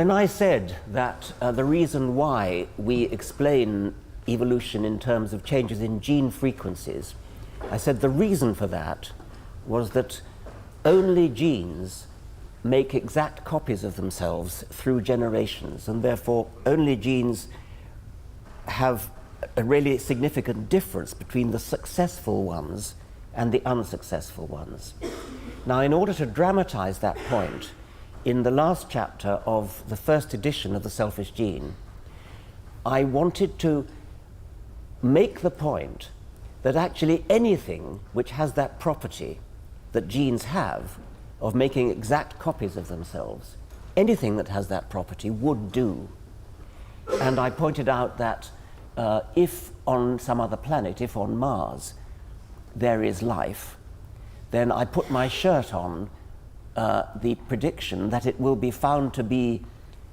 when I said that the reason why we explain evolution in terms of changes in gene frequencies, I said the reason for that was that only genes make exact copies of themselves through generations, and therefore only genes have a really significant difference between the successful ones and the unsuccessful ones. Now, in order to dramatize that point, in the last chapter of the first edition of The Selfish Gene, I wanted to make the point that actually anything which has that property that genes have of making exact copies of themselves, anything that has that property would do. And I pointed out that if on some other planet, if on Mars, there is life, then I put my shirt on the prediction that it will be found to be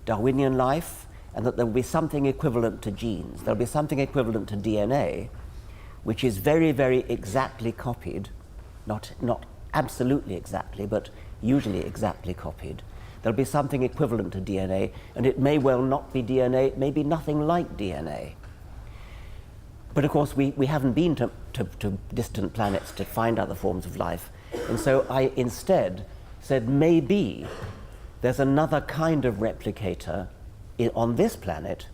Darwinian life, and that there will be something equivalent to genes. There will be something equivalent to DNA, which is very, very exactly copied, not absolutely exactly, but usually exactly copied. There'll be something equivalent to DNA, and it may well not be DNA, it may be nothing like DNA. But of course, we haven't been to distant planets to find other forms of life. And so I instead said, maybe there's another kind of replicator on this planet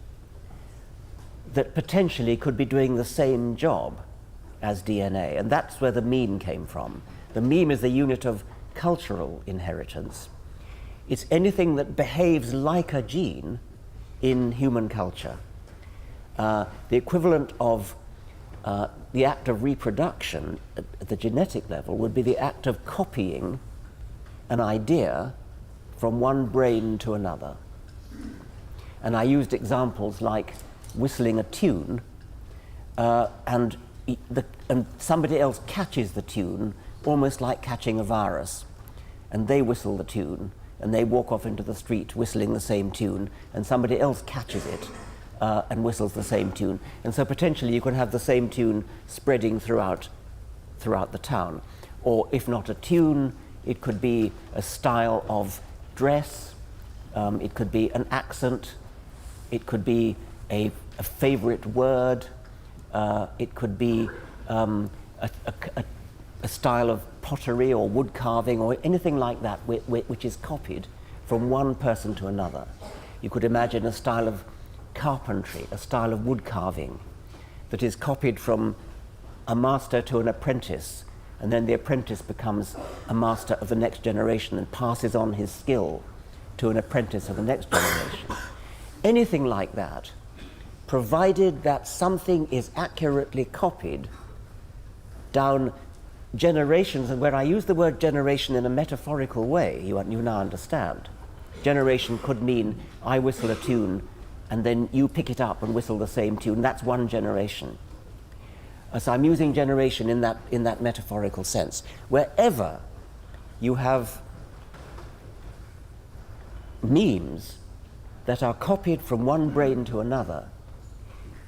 that potentially could be doing the same job as DNA. And that's where the meme came from. The meme is the unit of cultural inheritance. It's anything that behaves like a gene in human culture. The equivalent of the act of reproduction at the genetic level would be the act of copying an idea from one brain to another. And I used examples like whistling a tune, and somebody else catches the tune, almost like catching a virus. And they whistle the tune, and they walk off into the street whistling the same tune, and somebody else catches it and whistles the same tune. And so potentially you could have the same tune spreading throughout the town. Or if not a tune, it could be a style of dress, it could be an accent, it could be a favorite word, it could be a style of pottery or wood carving or anything like that which is copied from one person to another. You could imagine a style of carpentry, a style of wood carving that is copied from a master to an apprentice, and then the apprentice becomes a master of the next generation and passes on his skill to an apprentice of the next generation. Anything like that, provided that something is accurately copied down generations, and where I use the word generation in a metaphorical way, you now understand. Generation could mean I whistle a tune and then you pick it up and whistle the same tune. That's one generation. So I'm using generation in that metaphorical sense. Wherever you have memes that are copied from one brain to another,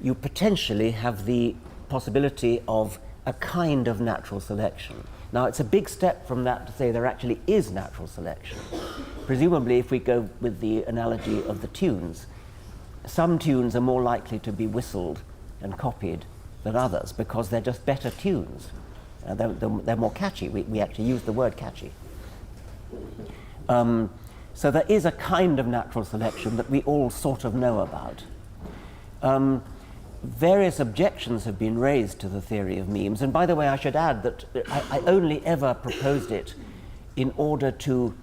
you potentially have the possibility of a kind of natural selection. Now, it's a big step from that to say there actually is natural selection. Presumably, if we go with the analogy of the tunes, some tunes are more likely to be whistled and copied than others because they're just better tunes. They're more catchy. We actually use the word catchy. So there is a kind of natural selection that we all sort of know about. Various objections have been raised to the theory of memes, and by the way, I should add that I only ever proposed it in order to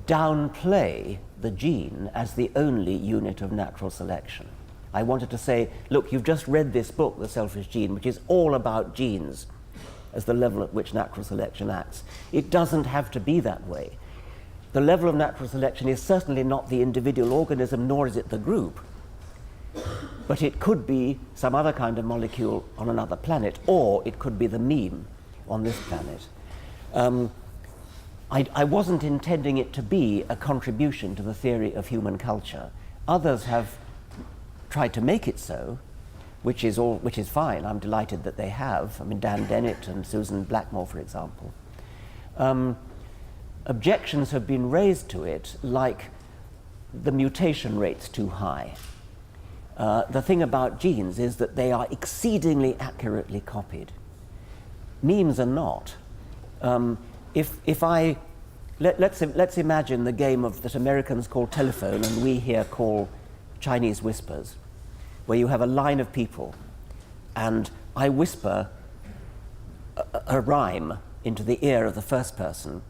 downplay the gene as the only unit of natural selection. I wanted to say, look, you've just read this book, The Selfish Gene, which is all about genes as the level at which natural selection acts. It doesn't have to be that way. The level of natural selection is certainly not the individual organism, nor is it the group. But it could be some other kind of molecule on another planet, or it could be the meme on this planet. I wasn't intending it to be a contribution to the theory of human culture. Others have tried to make it so, which is fine. I'm delighted that they have. I mean, Dan Dennett and Susan Blackmore, for the mutation rate's too high. The thing about genes is that they are exceedingly accurately copied. Memes are not. Let's imagine the game that Americans call telephone and we here call Chinese whispers, where you have a line of people and I whisper a rhyme into the ear of the first person,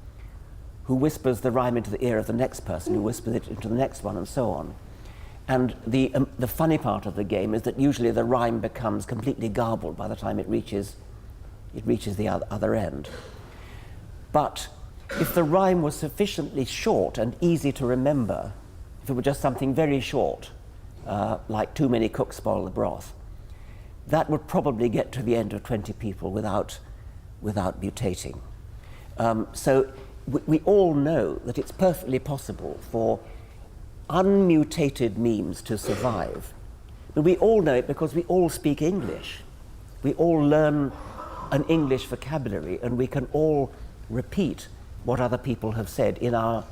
who whispers the rhyme into the ear of the next person, who whispers it into the next one, and so on. And the funny part of the game is that usually the rhyme becomes completely garbled by the time it reaches the other end. But if the rhyme was sufficiently short and easy to remember, if it were just something very short, like too many cooks spoil the broth, that would probably get to the end of 20 people without mutating. So we all know that it's perfectly possible for unmutated memes to survive. But we all know it because we all speak English. We all learn an English vocabulary and we can all repeat what other people have said in our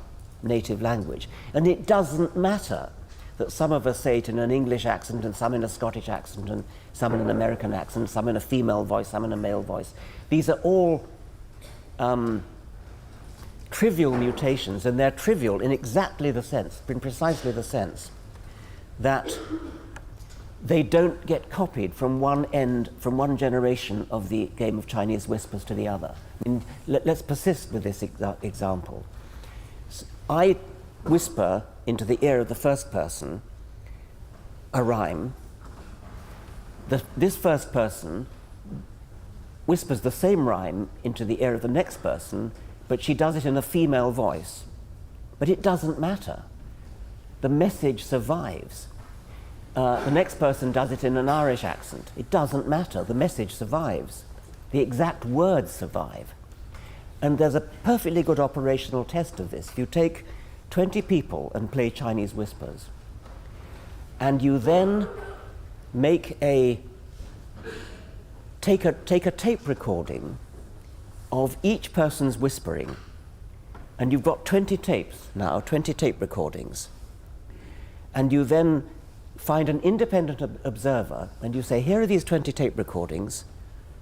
native language. And it doesn't matter that some of us say it in an English accent and some in a Scottish accent and some in an American accent, some in a female voice, some in a male voice. These are all trivial mutations, and they're trivial in exactly the sense, in precisely the sense, that they don't get copied from one generation of the game of Chinese whispers to the other. I mean, let's persist with this example. I whisper into the ear of the first person a rhyme. This first person whispers the same rhyme into the ear of the next person, but she does it in a female voice. But it doesn't matter. The message survives. The next person does it in an Irish accent. It doesn't matter. The message survives. The exact words survive. And there's a perfectly good operational test of this. If you take 20 people and play Chinese whispers, and you then take a tape recording of each person's whispering, and you've got 20 tapes now, 20 tape recordings, and you then find an independent observer and you say, here are these 20 tape recordings,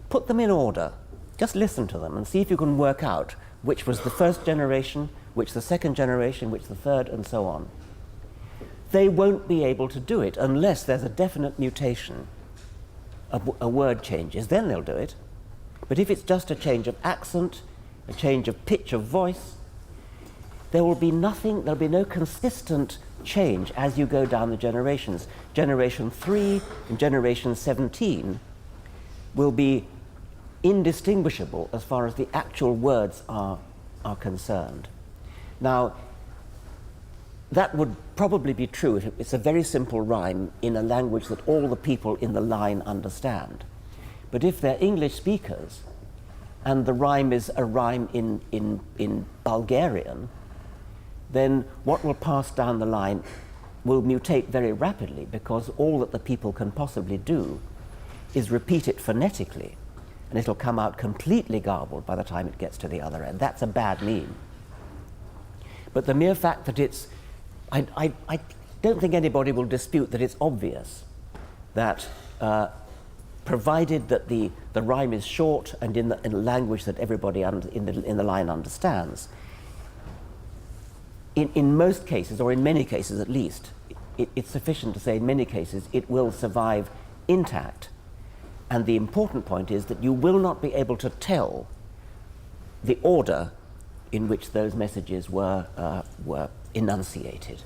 put them in order, just listen to them and see if you can work out which was the first generation, which the second generation, which the third, and so on. They won't be able to do it unless there's a definite mutation, a word changes, then they'll do it. But if it's just a change of accent, a change of pitch of voice, there will be nothing, there'll be no consistent change as you go down the generations. Generation 3 and generation 17 will be indistinguishable as far as the actual words are concerned. Now, that would probably be true if it's a very simple rhyme in a language that all the people in the line understand. But if they're English speakers and the rhyme is a rhyme in Bulgarian, then what will pass down the line will mutate very rapidly, because all that the people can possibly do is repeat it phonetically, and it'll come out completely garbled by the time it gets to the other end. That's a bad meme. But the mere fact that it's, I don't think anybody will dispute that it's obvious that provided that the rhyme is short and in a language that everybody in the line understands, in most cases, or in many cases at least, it's sufficient to say in many cases it will survive intact. And the important point is that you will not be able to tell the order in which those messages were enunciated.